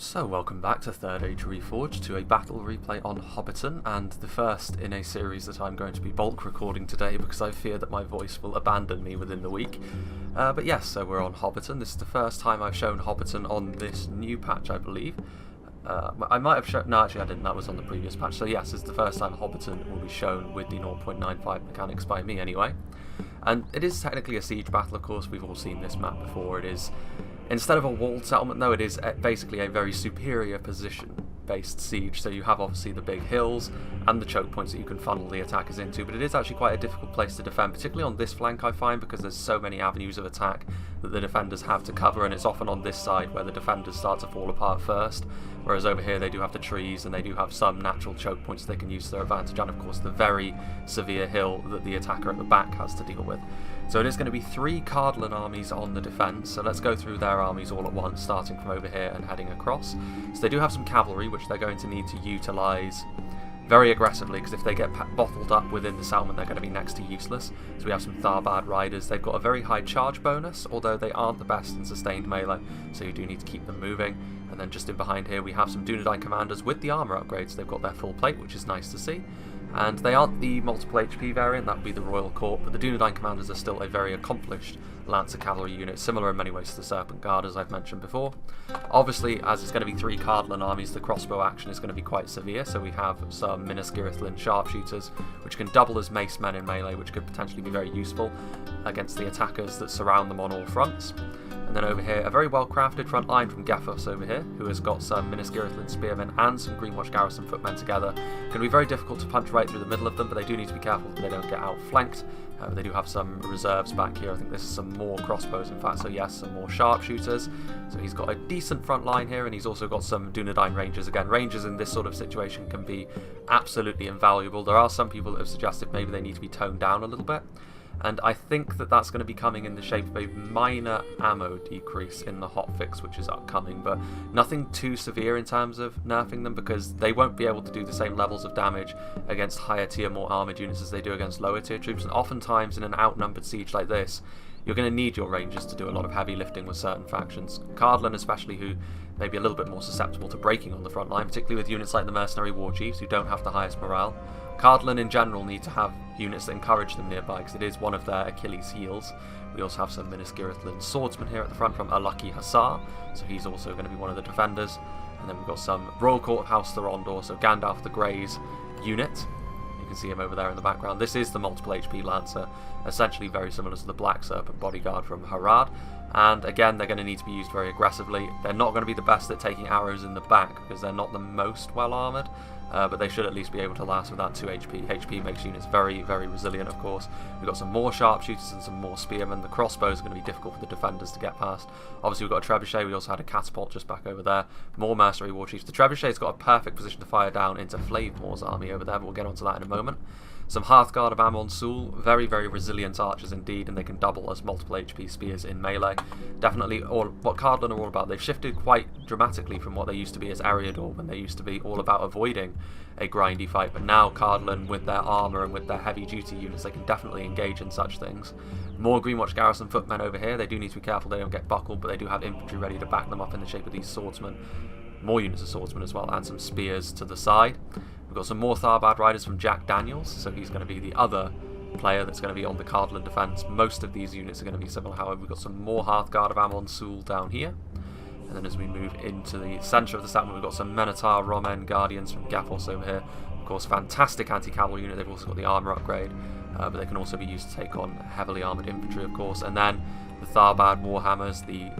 So welcome back to Third Age Reforged, to a battle replay on Hobbiton, and the first in a series that I'm going to be bulk recording today because I fear that my voice will abandon me within the week. But yes, so we're on Hobbiton. This is the first time I've shown Hobbiton on this new patch, I believe. I might have shown... No, actually I didn't. That was on the previous patch. So yes, it's the first time Hobbiton will be shown with the 0.95 mechanics by me anyway. And it is technically a siege battle, of course. We've all seen this map before. It is... Instead of a walled settlement, though, it is basically a very superior position-based siege. So you have obviously the big hills and the choke points that you can funnel the attackers into, but it is actually quite a difficult place to defend, particularly on this flank, I find, because there's so many avenues of attack that the defenders have to cover, and it's often on this side where the defenders start to fall apart first, whereas over here they do have the trees and they do have some natural choke points they can use to their advantage, and of course the very severe hill that the attacker at the back has to deal with. So it is going to be 3 Cardlan armies on the defence, so let's go through their armies all at once, starting from over here and heading across. So they do have some cavalry, which they're going to need to utilise very aggressively, because if they get bottled up within the settlement, they're going to be next to useless. So we have some Tharbad riders. They've got a very high charge bonus, although they aren't the best in sustained melee, so you do need to keep them moving. And then just in behind here, we have some Dunedain commanders with the armour upgrades. They've got their full plate, which is nice to see. And they aren't the multiple HP variant, that would be the Royal Court, but the Dunedain commanders are still a very accomplished Lancer cavalry unit, similar in many ways to the Serpent Guard, as I've mentioned before. Obviously, as it's going to be 3 Cardlan armies, the crossbow action is going to be quite severe, so we have some Minas Tirith sharpshooters, which can double as mace men in melee, which could potentially be very useful against the attackers that surround them on all fronts. And then over here, a very well-crafted front line from Gefos over here, who has got some Minas Tirith spearmen and some Greenwatch Garrison footmen together. Going to be very difficult to punch right through the middle of them, but they do need to be careful that they don't get outflanked. They do have some reserves back here. I think this is some more crossbows, in fact, so yes, some more sharpshooters. So he's got a decent front line here, and he's also got some Dunedain rangers. Again, rangers in this sort of situation can be absolutely invaluable. There are some people that have suggested maybe they need to be toned down a little bit. And I think that that's going to be coming in the shape of a minor ammo decrease in the hotfix, which is upcoming, but nothing too severe in terms of nerfing them, because they won't be able to do the same levels of damage against higher tier, more armoured units as they do against lower tier troops, and oftentimes in an outnumbered siege like this, you're going to need your rangers to do a lot of heavy lifting with certain factions. Cardlan especially, who may be a little bit more susceptible to breaking on the front line, particularly with units like the Mercenary War Chiefs, who don't have the highest morale. Cardlan in general need to have units that encourage them nearby, because it is one of their Achilles' heels. We also have some Minas Tirith swordsmen here at the front from Alaki Hussar, so he's also going to be one of the defenders. And then we've got some Royal Court of House Thorondor, so Gandalf the Grey's unit. You can see him over there in the background. This is the multiple HP Lancer, essentially very similar to the Black Serpent bodyguard from Harad. And again, they're going to need to be used very aggressively. They're not going to be the best at taking arrows in the back, because they're not the most well armoured. But they should at least be able to last with that 2 HP. HP makes units very, very resilient, of course. We've got some more sharpshooters and some more spearmen. The crossbows are going to be difficult for the defenders to get past. Obviously, we've got a trebuchet. We also had a catapult just back over there. More mercenary war chiefs. The trebuchet's got a perfect position to fire down into Flavemore's army over there, but we'll get onto that in a moment. Some Hearthguard of Amon Sul, very, very resilient archers indeed, and they can double as multiple HP spears in melee. Definitely what Cardlan are all about. They've shifted quite dramatically from what they used to be as Eriador, when they used to be all about avoiding a grindy fight, but now Cardlan, with their armour and with their heavy duty units, they can definitely engage in such things. More Greenwatch Garrison footmen over here. They do need to be careful they don't get buckled, but they do have infantry ready to back them up in the shape of these swordsmen. More units of swordsmen as well, and some spears to the side. We've got some more Tharbad riders from Jack Daniels, so he's going to be the other player that's going to be on the Cardlan defence. Most of these units are going to be similar, however. We've got some more Hearthguard of Amon Sul down here. And then as we move into the centre of the settlement, we've got some Menotar Romen Guardians from Gefos over here. Of course, fantastic anti-cavalry unit. They've also got the armour upgrade, but they can also be used to take on heavily armoured infantry, of course. And then the Tharbad Warhammers, the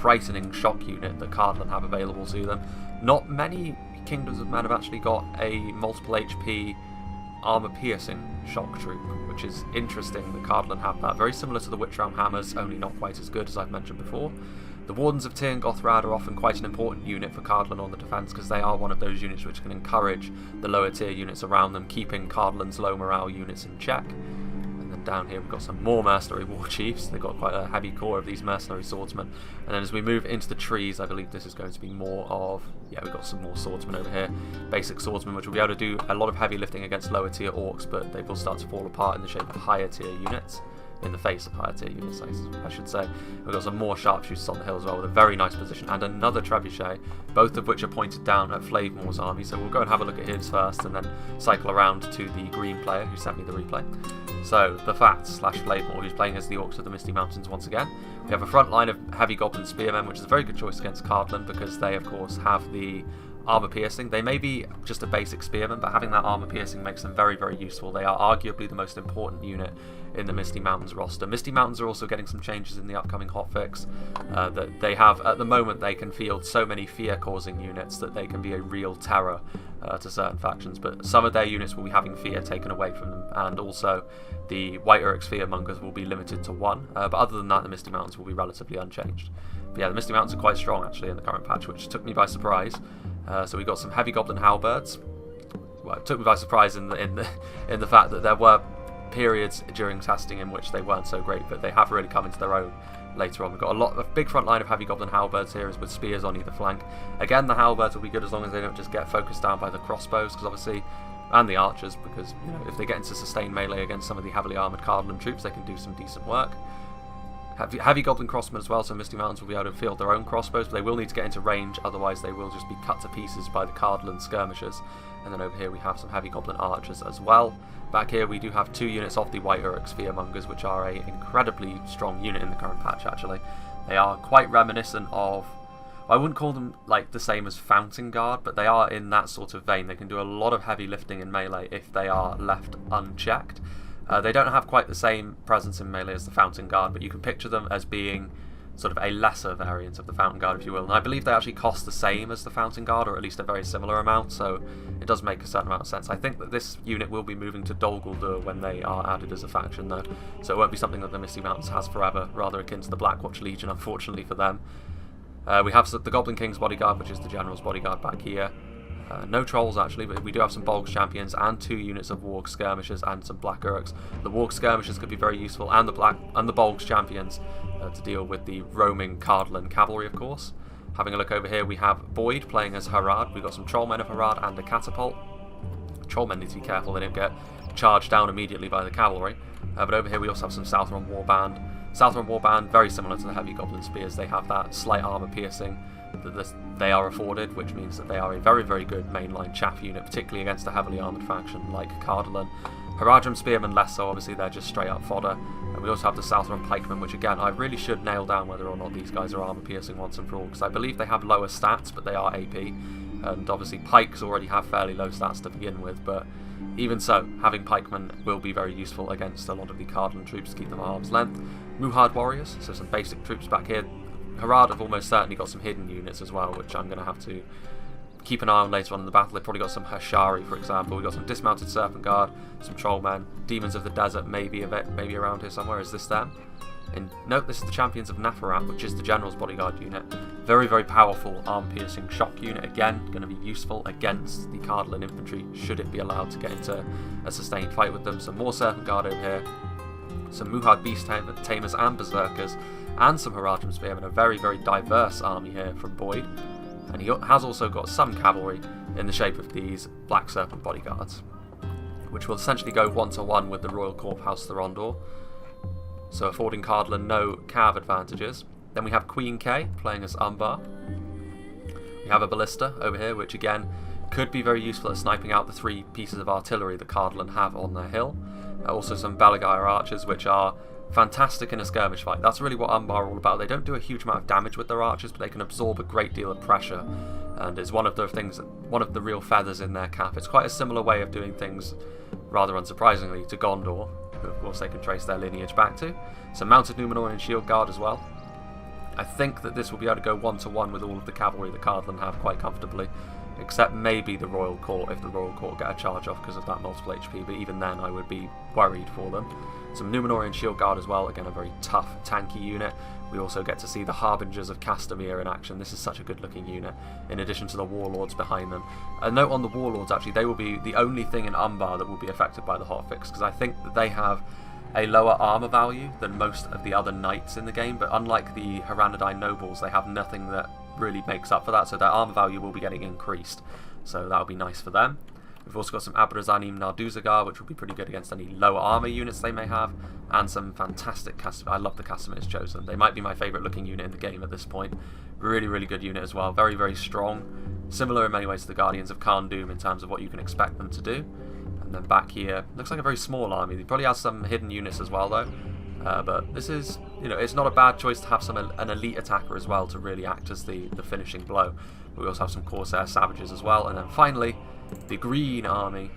frightening shock unit that Cardlan have available to them. Not many Kingdoms of Men have actually got a multiple HP armour-piercing shock troop, which is interesting that Cardlan have that. Very similar to the Witch Realm Hammers, only not quite as good as I've mentioned before. The Wardens of Tyr and Gothrad are often quite an important unit for Cardlan on the defence, because they are one of those units which can encourage the lower tier units around them, keeping Cardlan's low morale units in check. And then down here we've got some more Mercenary War Chiefs. They've got quite a heavy core of these Mercenary Swordsmen. And then as we move into the trees, I believe this is going to be more of... Yeah, we've got some more Swordsmen over here. Basic Swordsmen, which will be able to do a lot of heavy lifting against lower tier Orcs, but they will start to fall apart in the shape of higher tier units. in the face of higher tier units, I should say. We've got some more sharpshooters on the hill as well with a very nice position, and another trebuchet, both of which are pointed down at Flavemore's army. So we'll go and have a look at his first and then cycle around to the green player who sent me the replay. So the Fat / Flavemore, who's playing as the Orcs of the Misty Mountains once again. We have a front line of Heavy Goblin Spearmen, which is a very good choice against Cardland because they of course have the armor piercing. They may be just a basic spearman, but having that armor piercing makes them very, very useful. They are arguably the most important unit in the Misty Mountains roster. Misty Mountains are also getting some changes in the upcoming hotfix. That they have, at the moment, they can field so many fear-causing units that they can be a real terror to certain factions, but some of their units will be having fear taken away from them, and also the White Uruks Fearmongers will be limited to 1, but other than that the Misty Mountains will be relatively unchanged. But yeah, the Misty Mountains are quite strong actually in the current patch, which took me by surprise. So we got some Heavy Goblin Halberds. Well, it took me by surprise in the fact that there were periods during testing in which they weren't so great, but they have really come into their own later on. We've got a big front line of Heavy Goblin Halberds here with spears on either flank. Again, the Halberds will be good as long as they don't just get focused down by the crossbows, because obviously, and the archers, because you know, if they get into sustained melee against some of the heavily armoured Cardland troops, they can do some decent work. Heavy Goblin Crossmen as well, so Misty Mountains will be able to field their own crossbows, but they will need to get into range, otherwise they will just be cut to pieces by the Cardland skirmishers. And then over here we have some Heavy Goblin Archers as well. Back here we do have 2 units of the White Uruks Fearmongers, which are an incredibly strong unit in the current patch actually. They are quite reminiscent of, I wouldn't call them like the same as Fountain Guard, but they are in that sort of vein. They can do a lot of heavy lifting in melee if they are left unchecked. They don't have quite the same presence in melee as the Fountain Guard, but you can picture them as being sort of a lesser variant of the Fountain Guard, if you will. And I believe they actually cost the same as the Fountain Guard, or at least a very similar amount, so it does make a certain amount of sense. I think that this unit will be moving to Dol Guldur when they are added as a faction, though, so it won't be something that the Misty Mountains has forever, rather akin to the Blackwatch Legion, unfortunately for them. We have the Goblin King's Bodyguard, which is the General's Bodyguard back here. No trolls actually, but we do have some Bolg champions and 2 units of Warg skirmishers and some Black Uruks. The Warg skirmishers could be very useful, and the Bolg champions to deal with the roaming Cardland cavalry, of course. Having a look over here, we have Boyd playing as Harad. We've got some Trollmen of Harad and a catapult. Trollmen need to be careful they don't get charged down immediately by the cavalry. But over here we also have some Southron Warband. Southron Warband, very similar to the Heavy Goblin Spears. They have that slight armour piercing that they are afforded, which means that they are a very, very good mainline chaff unit, particularly against a heavily armoured faction like Cardland. Haradrim Spearmen less so, obviously they're just straight up fodder. And we also have the Southron Pikemen, which again, I really should nail down whether or not these guys are armour piercing once and for all, because I believe they have lower stats, but they are AP. And obviously pikes already have fairly low stats to begin with, but even so, having pikemen will be very useful against a lot of the Cardland troops to keep them at arm's length. Muhard warriors, so some basic troops back here. Harad have almost certainly got some hidden units as well, which I'm going to have to keep an eye on later on in the battle. They've probably got some Hashari, for example. We've got some Dismounted Serpent Guard, some Trollmen, Demons of the Desert, maybe around here somewhere. Is this them? And note, this is the Champions of Neferat, which is the General's Bodyguard unit. Very, very powerful arm-piercing shock unit. Again, going to be useful against the Cardland infantry, should it be allowed to get into a sustained fight with them. Some more Serpent Guard over here. Some Muhard Beast Tamers and Berserkers, and some Haradrim Spearmen. A very, very diverse army here from Boyd. And he has also got some cavalry in the shape of these Black Serpent Bodyguards, which will essentially go 1-to-1 with the Royal Corp House Thorondor, so affording Cardland no cav advantages. Then we have Queen K playing as Umbar. We have a Ballista over here, which again could be very useful at sniping out the 3 pieces of artillery that Cardland have on their hill. Also some Belagire archers, which are fantastic in a skirmish fight. That's really what Umbar are all about. They don't do a huge amount of damage with their archers, but they can absorb a great deal of pressure, and is one of the real feathers in their cap. It's quite a similar way of doing things, rather unsurprisingly, to Gondor, who of course they can trace their lineage back to. Some mounted Númenórean Shield Guard as well. I think that this will be able to go 1-to-1 with all of the cavalry that Cardland have quite comfortably, except maybe the Royal Court, if the Royal Court get a charge off because of that multiple HP, but even then I would be worried for them. Some Númenórean Shield Guard as well, again a very tough, tanky unit. We also get to see the Harbingers of Castamere in action. This is such a good looking unit, in addition to the Warlords behind them. A note on the Warlords, actually, they will be the only thing in Umbar that will be affected by the hotfix, because I think that they have a lower armor value than most of the other knights in the game, but unlike the Haranadine nobles, they have nothing that really makes up for that, so their armor value will be getting increased, so that'll be nice for them. We've also got some Abrazanim Narduzagar, which will be pretty good against any lower armor units they may have, and some fantastic I love the Castamers chosen. They might be my favourite looking unit in the game at this point. Really, really good unit as well. Very, very strong. Similar in many ways to the Guardians of Khan Doom in terms of what you can expect them to do. And then back here, looks like a very small army. He probably has some hidden units as well though. But this is, you know, it's not a bad choice to have an elite attacker as well to really act as the finishing blow. We also have some Corsair Savages as well. And then finally, the green army,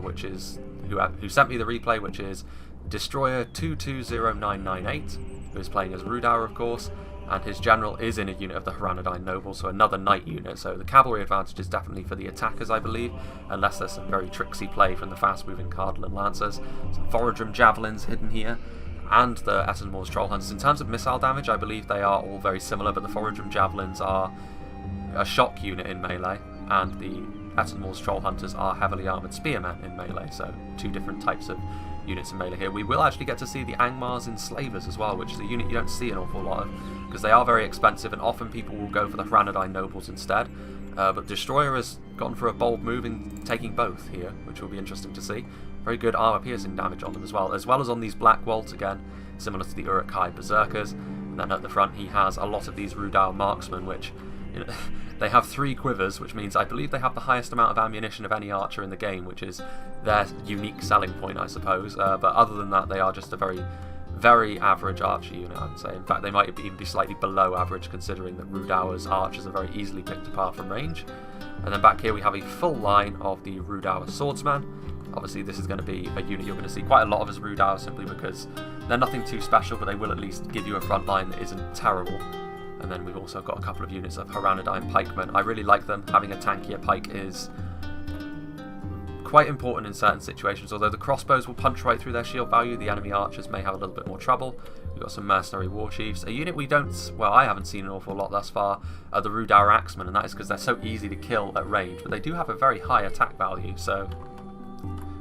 which is who sent me the replay, which is Destroyer 220998, who is playing as Rudauer, of course, and his general is in a unit of the Haranadine Nobles, so another knight unit. So the cavalry advantage is definitely for the attackers, I believe, unless there's some very tricksy play from the fast-moving Cardinal Lancers. Some Forodrum Javelins hidden here, and the Etenmore's Troll Hunters. In terms of missile damage, I believe they are all very similar, but the Forodrum Javelins are a shock unit in melee, and the Etenmore's Troll Hunters are heavily armoured spearmen in melee, so two different types of units in melee here. We will actually get to see the Angmar's Enslavers as well, which is a unit you don't see an awful lot of, because they are very expensive, and often people will go for the Haranadine Nobles instead. But Destroyer has gone for a bold move in taking both here, which will be interesting to see. Very good armor-piercing damage on them as well as on these Black Waltz again, similar to the Uruk-hai Berserkers. And then at the front he has a lot of these Rudau Marksmen, which, you know, they have 3 quivers, which means I believe they have the highest amount of ammunition of any archer in the game, which is their unique selling point, I suppose. But other than that, they are just a very, very average archer unit, I would say. In fact, they might even be slightly below average, considering that Rudauer's archers are very easily picked apart from range. And then back here we have a full line of the Rudauer Swordsman. Obviously this is going to be a unit you're going to see quite a lot of as Rudauer, simply because they're nothing too special, but they will at least give you a front line that isn't terrible. And then we've also got a couple of units of Haranadine Pikemen. I really like them. Having a tankier pike is quite important in certain situations. Although the crossbows will punch right through their shield value, the enemy archers may have a little bit more trouble. We've got some Mercenary War Chiefs. A unit I haven't seen an awful lot thus far, are the Rudauer Axemen, and that is because they're so easy to kill at range. But they do have a very high attack value, so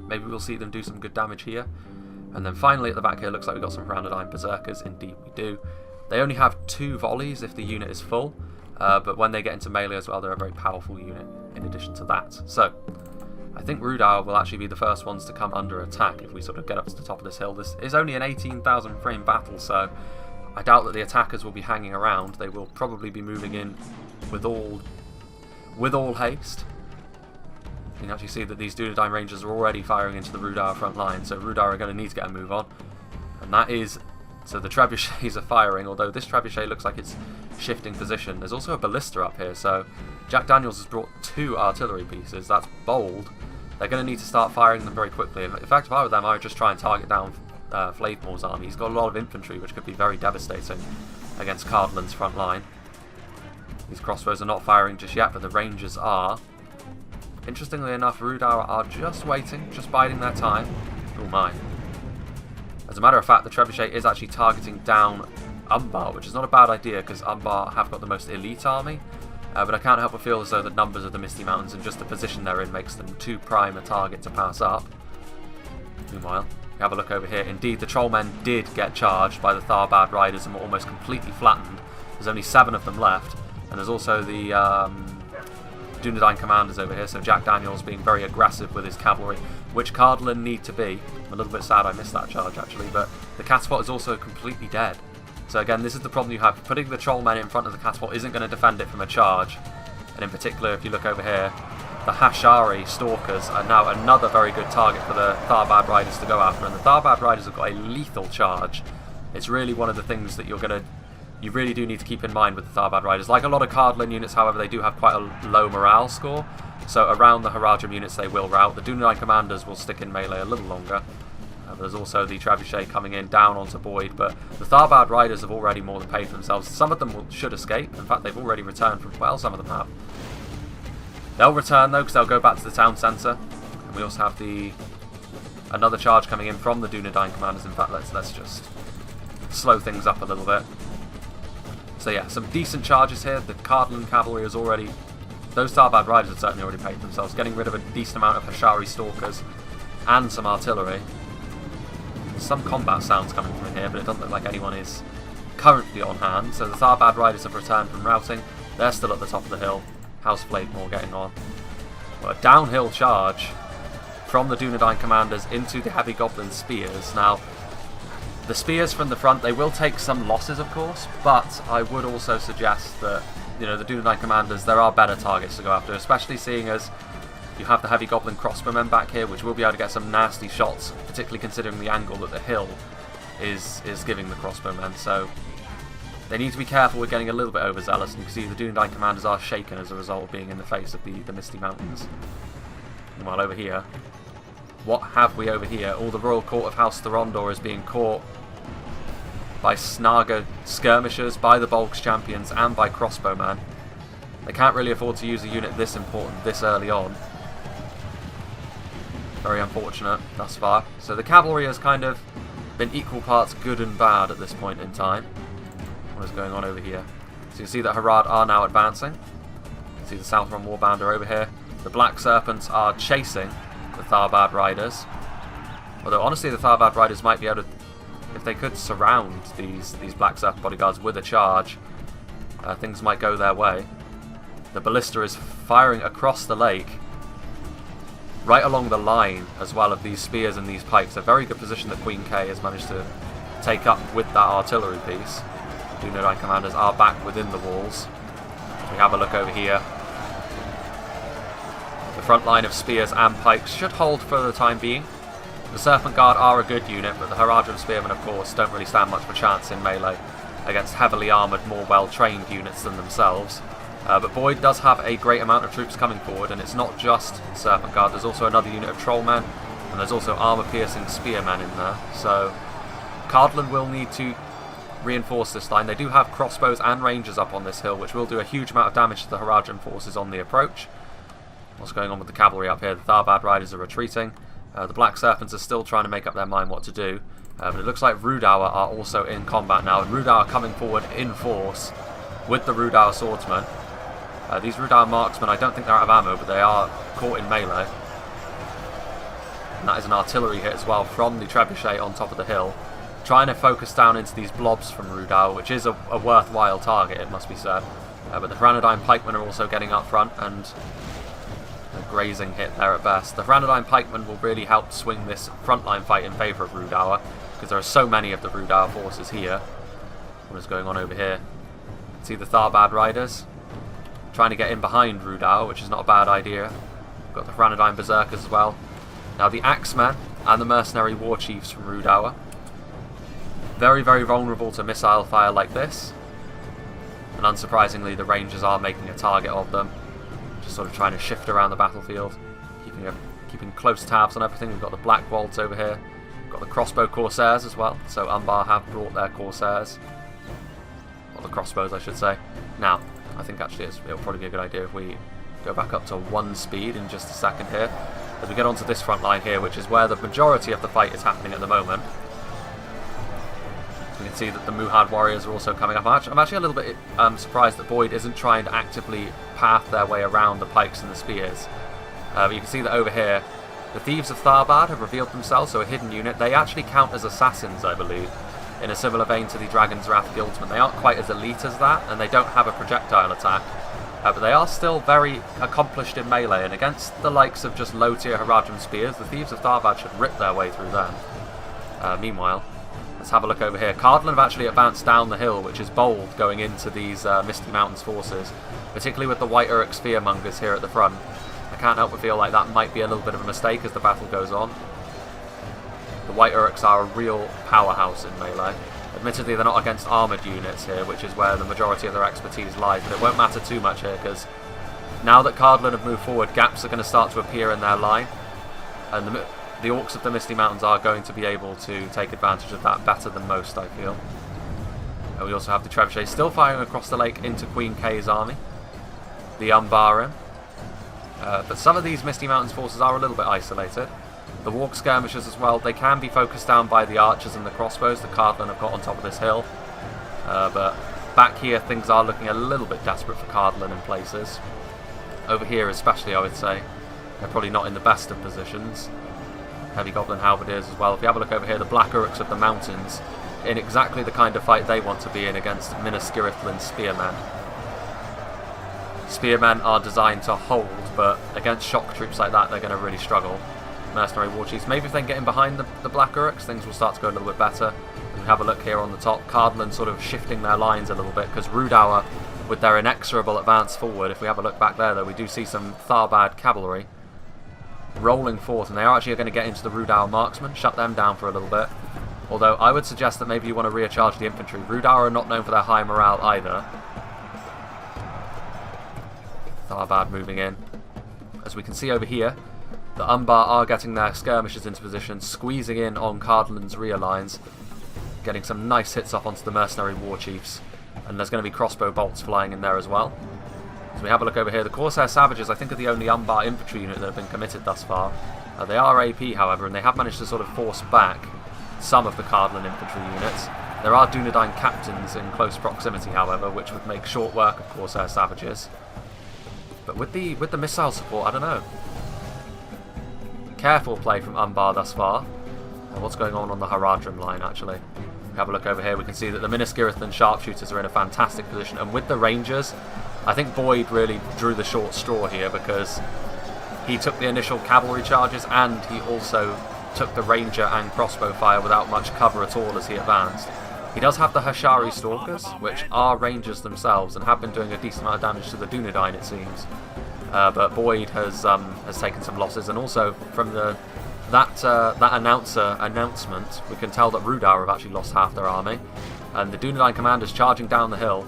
maybe we'll see them do some good damage here. And then finally at the back here, looks like we've got some Haranadine Berserkers. Indeed we do. They only have 2 volleys if the unit is full, but when they get into melee as well, they're a very powerful unit in addition to that. So I think Rudauer will actually be the first ones to come under attack if we sort of get up to the top of this hill. This is only an 18,000 frame battle, so I doubt that the attackers will be hanging around. They will probably be moving in with all haste. You can actually see that these Dunedain Rangers are already firing into the Rudauer front line, so Rudauer are going to need to get a move on. And that is... So the trebuchets are firing, although this trebuchet looks like it's shifting position. There's also a ballista up here, so Jack Daniels has brought 2 artillery pieces. That's bold. They're going to need to start firing them very quickly. In fact, if I were them, I would just try and target down Flavemore's army. He's got a lot of infantry, which could be very devastating against Cardlin's front line. These crossbows are not firing just yet, but the Rangers are. Interestingly enough, Rudauer are just waiting, just biding their time. Oh my. As a matter of fact, the trebuchet is actually targeting down Umbar, which is not a bad idea because Umbar have got the most elite army, but I can't help but feel as though the numbers of the Misty Mountains and just the position they're in makes them too prime a target to pass up. Meanwhile, we have a look over here. Indeed, the Trollmen did get charged by the Tharbad Riders and were almost completely flattened. There's only 7 of them left, and there's also the Dunedain Commanders over here, so Jack Daniels being very aggressive with his cavalry, which Cardlin need to be. I'm a little bit sad I missed that charge actually, but the catapult is also completely dead. So again, this is the problem you have. Putting the Trollmen in front of the catapult isn't going to defend it from a charge. And in particular, if you look over here, the Hashari Stalkers are now another very good target for the Tharbad Riders to go after, and the Tharbad Riders have got a lethal charge. It's really one of the things that you really do need to keep in mind with the Tharbad Riders. Like a lot of Cardlin units, however, they do have quite a low morale score, so around the Haradrim units they will rout. The Dunedain Commanders will stick in melee a little longer. There's also the Trebuchet coming in down onto Boyd, but the Tharbad Riders have already more than paid for themselves. Some of them should escape. In fact, they've already returned from... Well, some of them have. They'll return, though, because they'll go back to the town centre. And we also have another charge coming in from the Dunedain Commanders. In fact, let's just slow things up a little bit. So yeah, some decent charges here. The Cardlin Cavalry is already... Those Tharbad Riders have certainly already paid for themselves, getting rid of a decent amount of Hashari Stalkers and some artillery. Some combat sounds coming from here, but it doesn't look like anyone is currently on hand. So the Tharbad Riders have returned from routing. They're still at the top of the hill. How's Flavemore getting on? a downhill charge from the Dunedain commanders into the heavy goblin spears. Now, the spears from the front, they will take some losses, of course, but I would also suggest that, you know, the Dunedain commanders, there are better targets to go after, especially seeing as you have the heavy goblin crossbowmen back here, which will be able to get some nasty shots, particularly considering the angle that the hill is giving the crossbowmen. So they need to be careful with getting a little bit overzealous, and you can see the Dunedain commanders are shaken as a result of being in the face of the Misty Mountains. Meanwhile, over here, what have we over here? All the Royal Court of House Thorondor is being caught by Snaga skirmishers, by the Bolgs champions, and by crossbowmen. They can't really afford to use a unit this important this early on. Very unfortunate thus far. So the cavalry has kind of been equal parts good and bad at this point in time. What is going on over here? So you see that Harad are now advancing. You see the Southron Warbounder over here. The Black Serpents are chasing the Tharbad Riders. Although honestly the Tharbad Riders might be able to, if they could surround these Black Serpent bodyguards with a charge, things might go their way. The Ballista is firing across the lake, right along the line as well of these spears and these pikes. A very good position that Queen K has managed to take up with that artillery piece. Dunedain commanders are back within the walls. We have a look over here. The front line of spears and pikes should hold for the time being. The Serpent Guard are a good unit, but the Haradrim Spearmen, of course, don't really stand much of a chance in melee against heavily armoured, more well-trained units than themselves. But Boyd does have a great amount of troops coming forward, and it's not just Serpent Guard. There's also another unit of Trollmen, and there's also armour-piercing Spearmen in there. So Cardland will need to reinforce this line. They do have crossbows and rangers up on this hill, which will do a huge amount of damage to the Haradrim forces on the approach. What's going on with the cavalry up here? The Tharbad Riders are retreating. The Black Serpents are still trying to make up their mind what to do. But it looks like Rudauer are also in combat now, and Rudauer coming forward in force with the Rudauer swordsmen. These Rudauer marksmen, I don't think they're out of ammo, but they are caught in melee. And that is an artillery hit as well from the Trebuchet on top of the hill, trying to focus down into these blobs from Rudauer, which is a worthwhile target, it must be said. But the Hranadine pikemen are also getting up front, and a grazing hit there at best. The Hranadine pikemen will really help swing this frontline fight in favour of Rudauer, because there are so many of the Rudauer forces here. What is going on over here? See the Tharbad Riders trying to get in behind Rudauer, which is not a bad idea. We've got the Hranadine Berserkers as well. Now the Axemen and the Mercenary War Chiefs from Rudauer, very, very vulnerable to missile fire like this. And unsurprisingly, the Rangers are making a target of them. Just sort of trying to shift around the battlefield, keeping close tabs on everything. We've got the Black Waltz over here. We've got the Crossbow Corsairs as well. So Umbar have brought their Corsairs. Or the crossbows, I should say. Now, I think actually it'll probably be a good idea if we go back up to 1 speed in just a second here, as we get onto this front line here, which is where the majority of the fight is happening at the moment. So we can see that the Muhad warriors are also coming up. I'm actually a little bit surprised that Boyd isn't trying to actively path their way around the pikes and the spears. But you can see that over here, the Thieves of Tharbad have revealed themselves, so a hidden unit. They actually count as assassins, I believe, in a similar vein to the Dragon's Wrath Guildsmen. They aren't quite as elite as that, and they don't have a projectile attack. But they are still very accomplished in melee, and against the likes of just low-tier Haradrim spears, the Thieves of Tharbad should rip their way through them. Meanwhile, let's have a look over here. Cardland have actually advanced down the hill, which is bold going into these Misty Mountains forces, particularly with the White Uruk Spearmongers here at the front. I can't help but feel like that might be a little bit of a mistake as the battle goes on. The White Uruks are a real powerhouse in melee. Admittedly, they're not against armoured units here, which is where the majority of their expertise lies, but it won't matter too much here, because now that Cardland have moved forward, gaps are going to start to appear in their line, and the Orcs of the Misty Mountains are going to be able to take advantage of that better than most, I feel. And we also have the Trebuchet still firing across the lake into Queen K's army, the Umbarim. But some of these Misty Mountains forces are a little bit isolated. The Warg Skirmishers as well, they can be focused down by the archers and the crossbows that Cardland have got on top of this hill. But back here things are looking a little bit desperate for Cardland in places. Over here especially, I would say, they're probably not in the best of positions. Heavy Goblin Halberdiers as well. If you have a look over here, the Black Uruks of the Mountains, in exactly the kind of fight they want to be in against Minas Skirithlin's Spearmen. Spearmen are designed to hold, but against shock troops like that, they're going to really struggle. Mercenary war chiefs, maybe if they can get in behind the Black Uruks, things will start to go a little bit better. We have a look here on the top, Cardland sort of shifting their lines a little bit, because Rudauer, with their inexorable advance forward, if we have a look back there though, we do see some Tharbad cavalry rolling forth, and they are actually going to get into the Rudauer marksmen, shut them down for a little bit. Although I would suggest that maybe you want to recharge the infantry. Rudauer are not known for their high morale either. Tharbad moving in. As we can see over here, the Umbar are getting their skirmishers into position, squeezing in on Cardland's rear lines, getting some nice hits off onto the mercenary war chiefs, and there's going to be crossbow bolts flying in there as well. So we have a look over here. The Corsair Savages, I think, are the only Umbar infantry unit that have been committed thus far. They are AP, however, and they have managed to sort of force back some of the Cardland infantry units. There are Dunedain captains in close proximity, however, which would make short work of Corsair Savages. But with the missile support, I don't know. Careful play from Umbar thus far. What's going on the Haradrim line, actually? We have a look over here, we can see that the Miniskirithan sharpshooters are in a fantastic position, and with the Rangers, I think Boyd really drew the short straw here, because he took the initial cavalry charges and he also took the ranger and crossbow fire without much cover at all as he advanced. He does have the Hashari Stalkers, which are rangers themselves and have been doing a decent amount of damage to the Dunedain, it seems. But Boyd has taken some losses, and also from that announcement, we can tell that Rudauer have actually lost half their army, and the Dunedain commanders charging down the hill.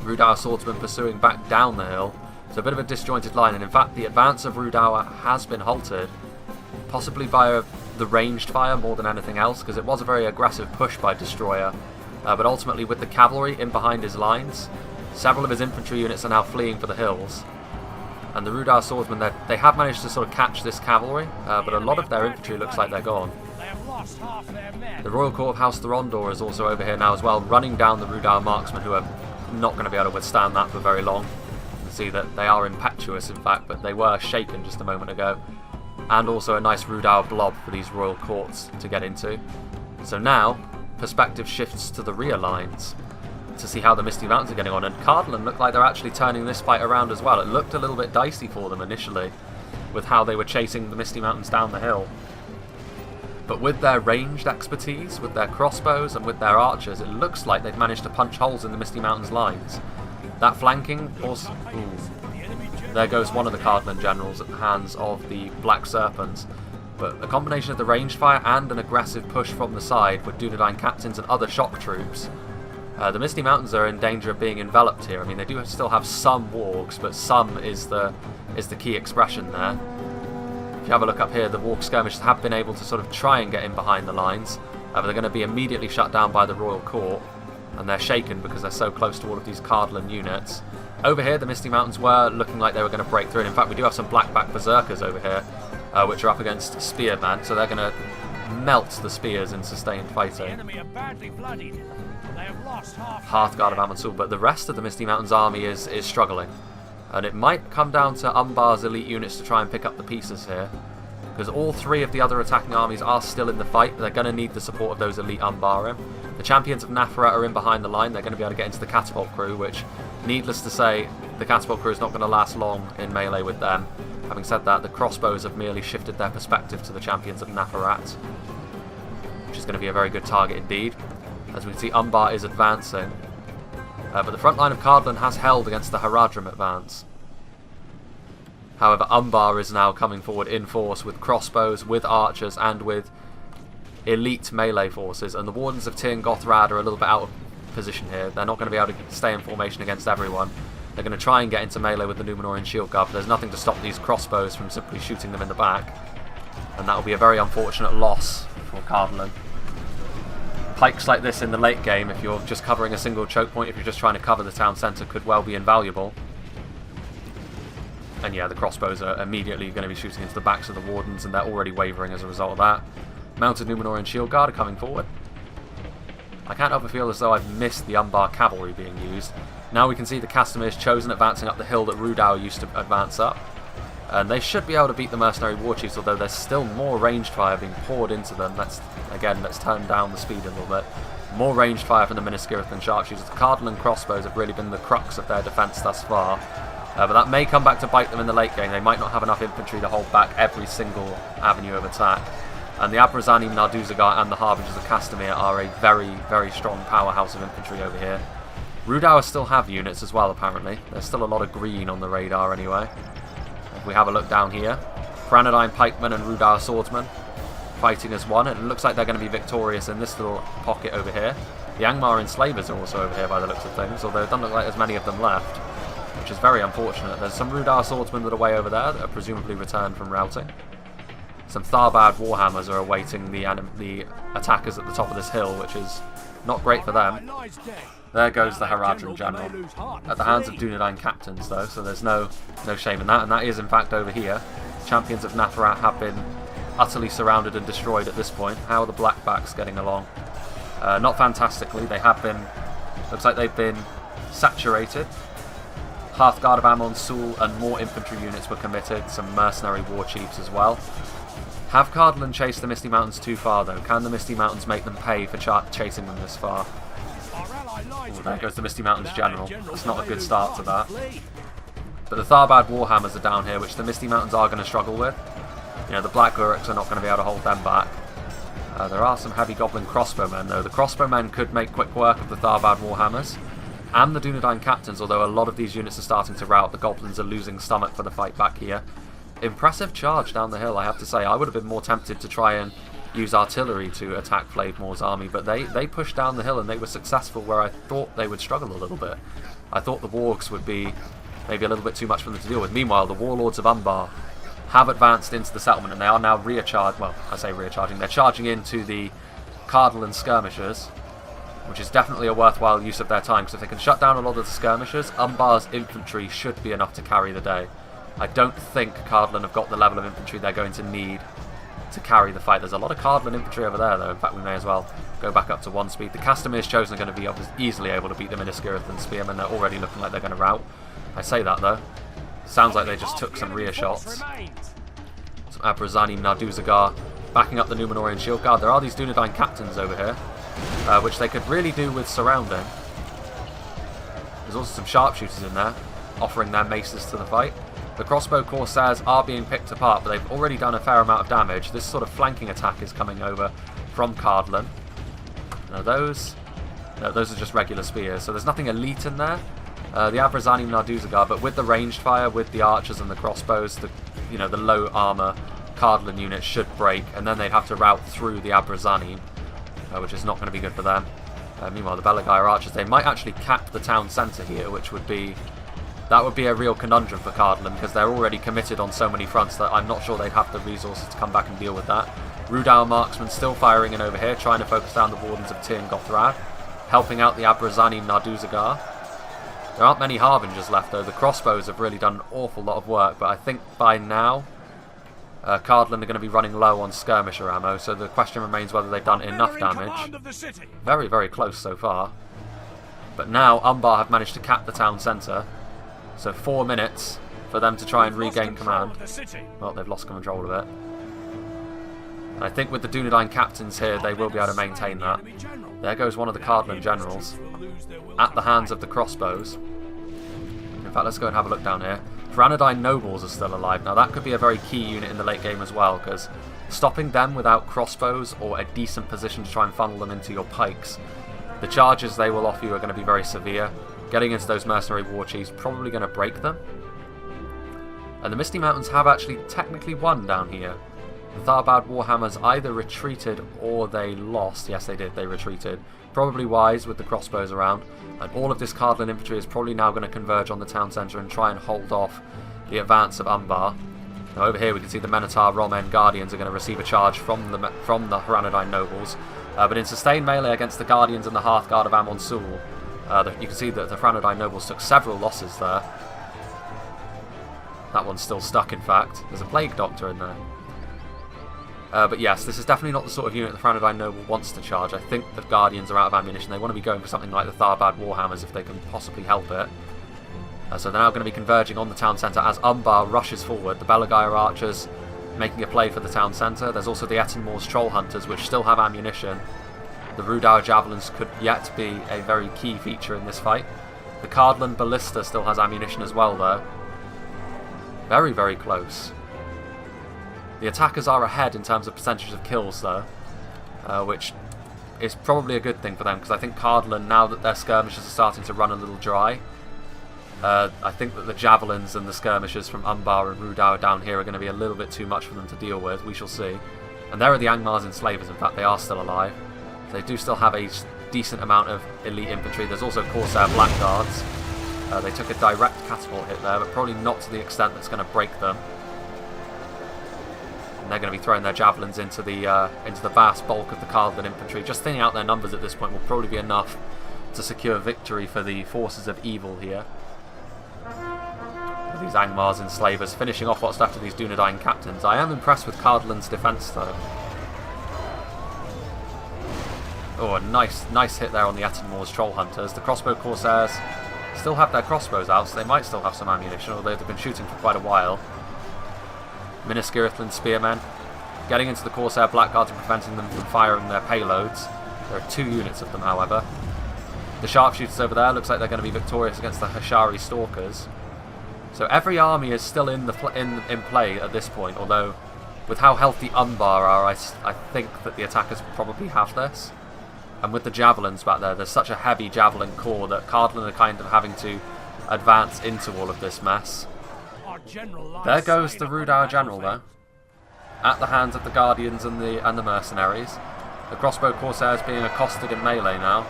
Rudauer swordsmen pursuing back down the hill. It's a bit of a disjointed line, and in fact the advance of Rudauer has been halted, possibly by the ranged fire more than anything else, because it was a very aggressive push by Destroyer, but ultimately with the cavalry in behind his lines, several of his infantry units are now fleeing for the hills, and the Rudauer swordsmen, they have managed to sort of catch this cavalry, but a lot of their infantry looks like they're gone. The Royal Court of House Thorondor is also over here now as well, running down the Rudauer marksmen, who are not going to be able to withstand that for very long. You can see that they are impetuous, in fact, but they were shaken just a moment ago. And also a nice Rudauer blob for these Royal Courts to get into. So now, perspective shifts to the rear lines to see how the Misty Mountains are getting on, and Cardland look like they're actually turning this fight around as well. It looked a little bit dicey for them initially, with how they were chasing the Misty Mountains down the hill. But with their ranged expertise, with their crossbows and with their archers, it looks like they've managed to punch holes in the Misty Mountains lines. That flanking also... There goes one of the Cardland generals at the hands of the Black Serpents. But a combination of the ranged fire and an aggressive push from the side with Dunedain captains and other shock troops, the Misty Mountains are in danger of being enveloped here. I mean, they do still have some wargs, but some is the key expression there. If you have a look up here, the warg skirmishers have been able to sort of try and get in behind the lines, but they're going to be immediately shut down by the Royal Court, and they're shaken because they're so close to all of these Cardland units. Over here, the Misty Mountains were looking like they were going to break through, and in fact we do have some Blackback Berserkers over here, which are up against Spearmen, so they're going to melt the spears in sustained fighting. Hearthguard of Amansul, but the rest of the Misty Mountains army is struggling, and it might come down to Umbar's elite units to try and pick up the pieces here, because all three of the other attacking armies are still in the fight, but they're going to need the support of those elite Umbarim. The champions of Nafaret are in behind the line. They're going to be able to get into the catapult crew, which, needless to say, the catapult crew is not going to last long in melee with them. Having said that, the crossbows have merely shifted their perspective to the champions of Nafaret, which is going to be a very good target indeed. As we can see, Umbar is advancing, but the front line of Cardland has held against the Haradrim advance. However, Umbar is now coming forward in force with crossbows, with archers, and with elite melee forces, and the Wardens of Tir Gothrad are a little bit out of position here. They're not going to be able to stay in formation against everyone. They're going to try and get into melee with the Numenorian Shield Guard, but there's nothing to stop these crossbows from simply shooting them in the back, and that will be a very unfortunate loss for Cardland. Pikes like this in the late game, if you're just covering a single choke point, if you're just trying to cover the town centre, could well be invaluable. And yeah, the crossbows are immediately going to be shooting into the backs of the Wardens, and they're already wavering as a result of that. Mounted Numenorian Shield Guard are coming forward. I can't help but feel as though I've missed the Umbar cavalry being used. Now we can see the Castamir's Chosen advancing up the hill that Rudauer used to advance up. And they should be able to beat the Mercenary War Chiefs, although there's still more ranged fire being poured into them. Let's turn down the speed a little bit. More ranged fire from the Miniskirithan sharpshooters. The Cardland crossbows have really been the crux of their defence thus far. But that may come back to bite them in the late game. They might not have enough infantry to hold back every single avenue of attack. And the Abrazanim, Narduzagar and the Harbingers of Castamere are a very, very strong powerhouse of infantry over here. Rudauer still have units as well, apparently. There's still a lot of green on the radar anyway. If we have a look down here, Franadine Pikemen and Rudauer Swordsmen fighting as one. And it looks like they're going to be victorious in this little pocket over here. The Angmar Enslavers are also over here by the looks of things, although it doesn't look like there's many of them left, which is very unfortunate. There's some Rudauer Swordsmen that are way over there that are presumably returned from routing. Some Tharbad Warhammers are awaiting the attackers at the top of this hill, which is not great for them. There goes the Haradrim General. At the hands of Dunedain captains, though, so there's no shame in that. And that is, in fact, over here. Champions of Natharat have been utterly surrounded and destroyed at this point. How are the Blackbacks getting along? Not fantastically. They have been... Looks like they've been saturated. Hearthguard of Amon-Sul and more infantry units were committed. Some mercenary war chiefs as well. Have Cardland chased the Misty Mountains too far, though? Can the Misty Mountains make them pay for chasing them this far? Oh, there goes the Misty Mountains General. That's not a good start to that. But the Tharbad Warhammers are down here, which the Misty Mountains are going to struggle with. You know, the Black Uruks are not going to be able to hold them back. There are some heavy Goblin crossbowmen, though. The crossbowmen could make quick work of the Tharbad Warhammers and the Dunedain captains, although a lot of these units are starting to rout. The Goblins are losing stomach for the fight back here. Impressive charge down the hill, I have to say. I would have been more tempted to try and use artillery to attack Flavemore's army, but they pushed down the hill and they were successful where I thought they would struggle a little bit. I thought the wargs would be maybe a little bit too much for them to deal with. Meanwhile, the Warlords of Umbar have advanced into the settlement and they are now well, I say recharging, they're charging into the Cardland skirmishers, which is definitely a worthwhile use of their time, because if they can shut down a lot of the skirmishers, Umbar's infantry should be enough to carry the day. I don't think Cardland have got the level of infantry they're going to need to carry the fight. There's a lot of Cardland infantry over there, though. In fact, we may as well go back up to 1 speed. The Castamere's Chosen are going to be easily able to beat them in Iskirith and Spearmen. They're already looking like they're going to rout. I say that, though. Sounds like they just took some rear shots. Some Abrazanim Narduzagar backing up the Numenorian Shield Guard. There are these Dunedain captains over here, which they could really do with surrounding. There's also some sharpshooters in there, offering their maces to the fight. The crossbow corsairs are being picked apart, but they've already done a fair amount of damage. This sort of flanking attack is coming over from Cardland. Now those are just regular spears, so there's nothing elite in there. The Abrazanim Narduzagar, but with the ranged fire, with the archers and the crossbows, the low armor Cardland units should break, and then they'd have to rout through the Abrazanim, which is not going to be good for them. Meanwhile, the Belagair archers, they might actually cap the town centre here, which would be... That would be a real conundrum for Cardland, because they're already committed on so many fronts that I'm not sure they'd have the resources to come back and deal with that. Rudauer marksmen still firing in over here, trying to focus down the Wardens of Tir and Gothrad, helping out the Abrazanim Narduzagar. There aren't many Harbingers left, though. The crossbows have really done an awful lot of work, but I think by now Cardland are going to be running low on skirmisher ammo, so the question remains whether they've done enough damage. Very, very close so far. But now Umbar have managed to cap the town centre. So 4 minutes for them to try and regain command. Well, they've lost control of it. And I think with the Dunedain captains here, they will be able to maintain that. There goes one of the Cardland generals at the hands of the crossbows. In fact, let's go and have a look down here. Franadine nobles are still alive. Now that could be a very key unit in the late game as well, because stopping them without crossbows or a decent position to try and funnel them into your pikes, the charges they will offer you are going to be very severe. Getting into those mercenary war chiefs probably going to break them. And the Misty Mountains have actually technically won down here. The Tharbad Warhammers either retreated or they lost. Yes, they did. They retreated. Probably wise with the crossbows around. And all of this Cardland infantry is probably now going to converge on the town centre and try and hold off the advance of Umbar. Now over here we can see the Menotar Romen Guardians are going to receive a charge from the Haranadine nobles. But in sustained melee against the Guardians and the Hearthguard of Amon-Sul, you can see that the Franadine nobles took several losses there. That one's still stuck, in fact. There's a Plague Doctor in there. But yes, this is definitely not the sort of unit the Franadine noble wants to charge. I think the Guardians are out of ammunition. They want to be going for something like the Tharbad Warhammers if they can possibly help it. So they're now going to be converging on the town centre as Umbar rushes forward. The Belagair archers making a play for the town centre. There's also the Etenmoor's Troll Hunters, which still have ammunition. The Rudauer Javelins could yet be a very key feature in this fight. The Cardland Ballista still has ammunition as well, though. Very, very close. The attackers are ahead in terms of percentage of kills, though, which is probably a good thing for them, because I think Cardland, now that their skirmishers are starting to run a little dry, I think that the javelins and the skirmishers from Umbar and Rudauer down here are going to be a little bit too much for them to deal with. We shall see. And there are the Angmar's enslavers. In fact, they are still alive. They do still have a decent amount of elite infantry. There's also Corsair Blackguards. They took a direct catapult hit there, but probably not to the extent that's going to break them. And they're going to be throwing their javelins into the vast bulk of the Cardland infantry. Just thinning out their numbers at this point will probably be enough to secure victory for the forces of evil here. These Angmar's enslavers finishing off what's left of these Dunedain captains. I am impressed with Cardland's defence, though. Oh, a nice hit there on the Etenmoor's troll hunters. The crossbow corsairs still have their crossbows out, so they might still have some ammunition, although they've been shooting for quite a while. Minas Tirithland spearmen getting into the Corsair Blackguards and preventing them from firing their payloads. There are 2 units of them, however. The sharpshooters over there looks like they're going to be victorious against the Hashari stalkers. So every army is still in play at this point, although with how healthy Umbar are, I think that the attackers probably have this. And with the javelins back there, there's such a heavy javelin corps that Cardland are kind of having to advance into all of this mess. There goes the Rudauer general, though, at the hands of the Guardians and the mercenaries. The crossbow corsairs being accosted in melee now.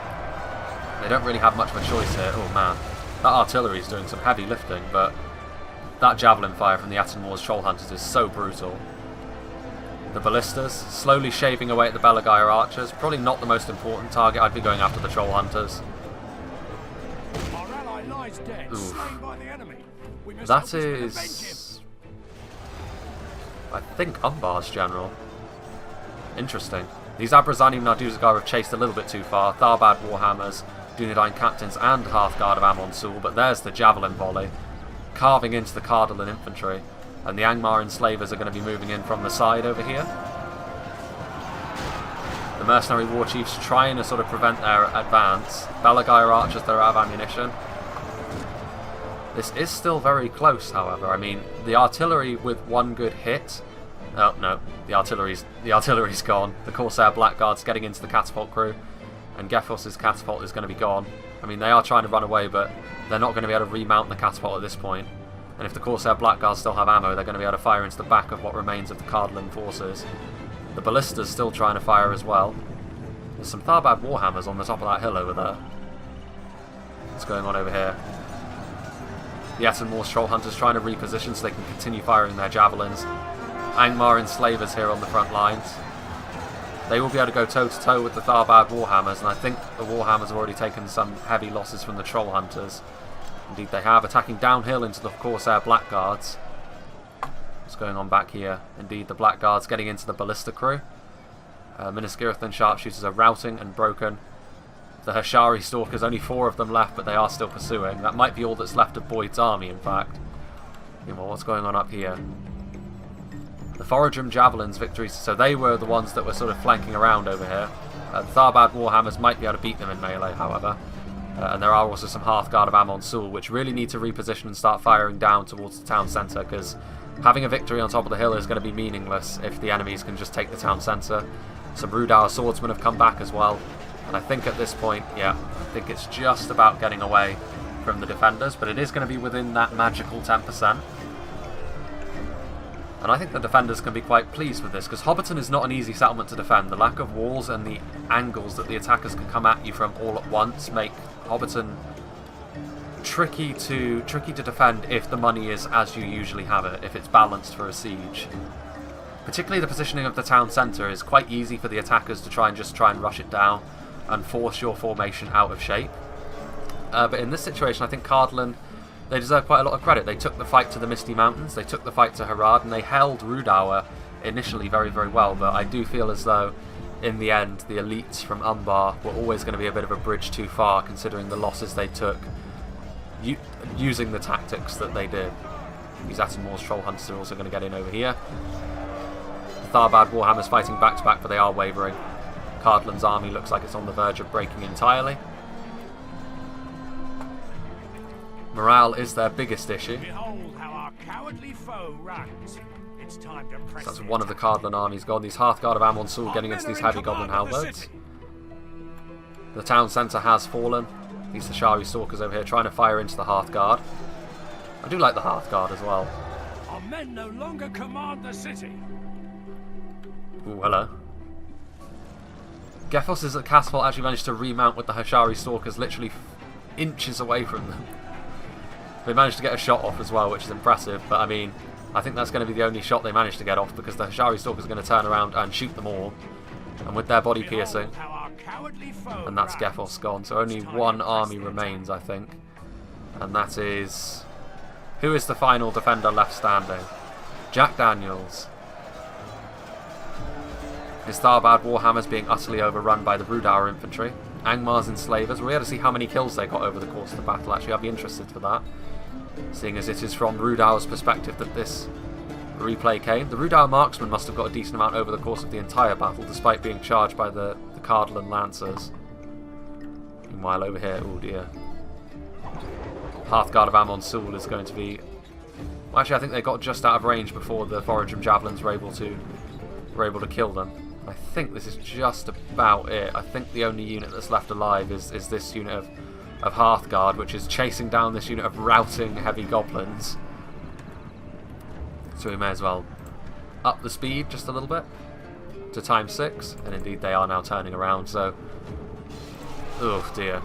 They don't really have much of a choice here. Oh man, that artillery is doing some heavy lifting, but that javelin fire from the Etenmoor's troll hunters is so brutal. The ballistas slowly shaving away at the Belagair archers. Probably not the most important target. I'd be going after the troll hunters. Oof. That is, I think, Umbar's general. Interesting. These Abrazani Narduzagar have chased a little bit too far. Tharbad Warhammers, Dunedain captains and Hearthguard of Amon Sul, but there's the javelin volley, carving into the Cardallan infantry. And the Angmar enslavers are going to be moving in from the side over here. The mercenary war chiefs trying to sort of prevent their advance. Belagair archers that are out of ammunition. This is still very close, however. I mean, the artillery with one good hit. Oh no, the artillery's gone. The Corsair Blackguards getting into the catapult crew, and Gefos's catapult is going to be gone. I mean, they are trying to run away, but they're not going to be able to remount the catapult at this point. And if the Corsair Blackguards still have ammo, they're going to be able to fire into the back of what remains of the Cardland forces. The ballistas still trying to fire as well. There's some Tharbad Warhammers on the top of that hill over there. What's going on over here? The Etenmoor's troll hunters trying to reposition so they can continue firing their javelins. Angmar enslavers here on the front lines. They will be able to go toe-to-toe with the Tharbad Warhammers, and I think the Warhammers have already taken some heavy losses from the troll hunters. Indeed they have, attacking downhill into the Corsair Blackguards. What's going on back here? Indeed, the Blackguards getting into the ballista crew. Minas Tirithland sharpshooters are routing and broken. The Hashari stalkers, only 4 of them left, but they are still pursuing. That might be all that's left of Boyd's army, in fact. Well, what's going on up here? The Foragem Javelins victories, so they were the ones that were sort of flanking around over here. The Tharbad Warhammers might be able to beat them in melee, however. And there are also some Hearthguard of Amon Sul, which really need to reposition and start firing down towards the town centre, because having a victory on top of the hill is going to be meaningless if the enemies can just take the town centre. Some Rudauer swordsmen have come back as well, and I think at this point, yeah, I think it's just about getting away from the defenders, but it is going to be within that magical 10%. And I think the defenders can be quite pleased with this, because Hobbiton is not an easy settlement to defend. The lack of walls and the angles that the attackers can come at you from all at once make Hobbiton tricky to defend if the money is as you usually have it, if it's balanced for a siege. Particularly the positioning of the town centre is quite easy for the attackers to try and rush it down and force your formation out of shape. But in this situation, I think Cardland, they deserve quite a lot of credit. They took the fight to the Misty Mountains, they took the fight to Harad, and they held Rudauer initially very, very well. But I do feel as though, in the end, the elites from Umbar were always going to be a bit of a bridge too far, considering the losses they took using the tactics that they did. These Etenmoor's troll hunters are also going to get in over here. The Tharbad Warhammers fighting back to back, but they are wavering. Cardland's army looks like it's on the verge of breaking entirely. Morale is their biggest issue. cowardly foe runs. It's time to press. So that's one of the Cardland armies gone. These Hearthguard of Amon Sul getting into these heavy goblin halberds. The town centre has fallen. These Hashari Stalkers over here trying to fire into the Hearthguard. I do like the Hearthguard as well. Our men no longer command the city. Ooh, hello. Gefos' at Castle actually managed to remount with the Hashari Stalkers literally inches away from them. They managed to get a shot off as well, which is impressive, but I mean, I think that's going to be the only shot they managed to get off, because the Hashari Stalkers are going to turn around and shoot them all. And with their body piercing, and that's Gefos gone, so only one army remains, I think. And that is... Who is the final defender left standing? Jack Daniels. His Tharbad Warhammers being utterly overrun by the Rudauer infantry. Angmar's Enslavers. We're here to see how many kills they got over the course of the battle, actually. I'd be interested for that, seeing as it is from Rudauer's perspective that this replay came. The Rudauer marksmen must have got a decent amount over the course of the entire battle, despite being charged by the Cardland Lancers. Meanwhile, over here, oh dear. Hearthguard of Amon Sul is going to be... Well, actually, I think they got just out of range before the Foragem Javelins were able to kill them. I think this is just about it. I think the only unit that's left alive is this unit of Hearthguard, which is chasing down this unit of routing heavy goblins. So we may as well up the speed just a little bit to ×6, and indeed they are now turning around, so... Oh dear.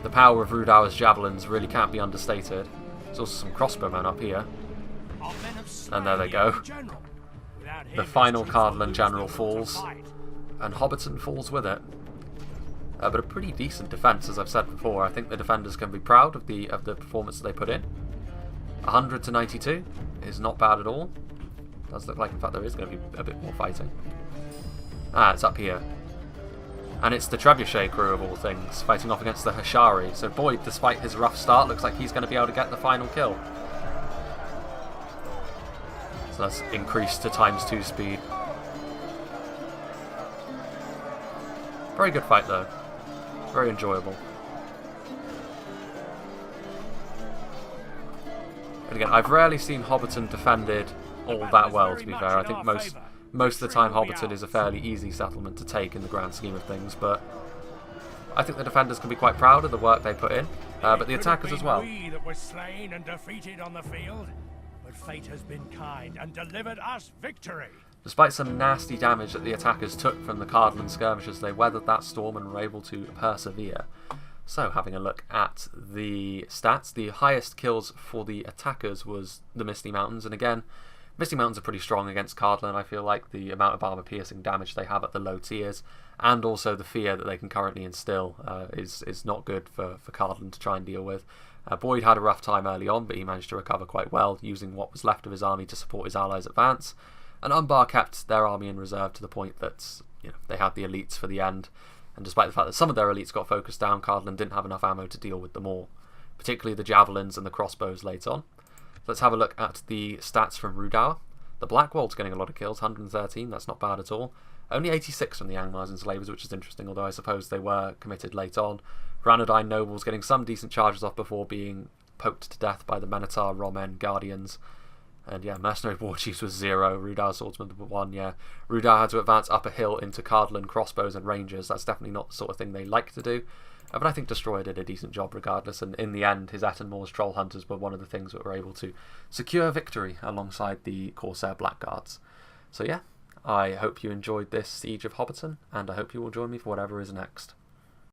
The power of Rudauer's javelins really can't be understated. There's also some crossbowmen up here. And there they go. The final Cardland general falls, and Hobbiton falls with it. But a pretty decent defence, as I've said before. I think the defenders can be proud of the performance that they put in. 100 to 92 is not bad at all. Does look like, in fact, there is going to be a bit more fighting. Ah, it's up here. And it's the Trebuchet crew, of all things, fighting off against the Hashari. So Boyd, despite his rough start, looks like he's going to be able to get the final kill. So that's increased to ×2 speed. Very good fight, though. Very enjoyable. And again, I've rarely seen Hobbiton defended all that well, to be fair. I think most of the time Hobbiton is a fairly easy settlement to take in the grand scheme of things, but I think the defenders can be quite proud of the work they put in, but the attackers as well. We that were slain and defeated on the field, but fate has been kind and delivered us victory. Despite some nasty damage that the attackers took from the Cardland skirmishers, they weathered that storm and were able to persevere. So, having a look at the stats, the highest kills for the attackers was the Misty Mountains, and again, Misty Mountains are pretty strong against Cardland. I feel like the amount of armor-piercing damage they have at the low tiers, and also the fear that they can currently instill, is not good for Cardland to try and deal with. Boyd had a rough time early on, but he managed to recover quite well, using what was left of his army to support his allies' advance. And Umbar kept their army in reserve to the point that they had the elites for the end. And despite the fact that some of their elites got focused down, Cardland didn't have enough ammo to deal with them all, particularly the javelins and the crossbows late on. Let's have a look at the stats from Rudauer. The Blackwald's getting a lot of kills, 113, that's not bad at all. Only 86 from the Angmars Enslavers, which is interesting, although I suppose they were committed late on. Ranadine Nobles getting some decent charges off before being poked to death by the Minotaur, Romen, Guardians. And yeah, Mercenary War Chiefs was 0, Rudauer Swordsman 1, yeah. Rudauer had to advance up a hill into Cardland crossbows and rangers. That's definitely not the sort of thing they like to do. But I think Destroyer did a decent job regardless, and in the end his Ettenmoor's Troll Hunters were one of the things that were able to secure victory alongside the Corsair Blackguards. So yeah, I hope you enjoyed this Siege of Hobbiton, and I hope you will join me for whatever is next.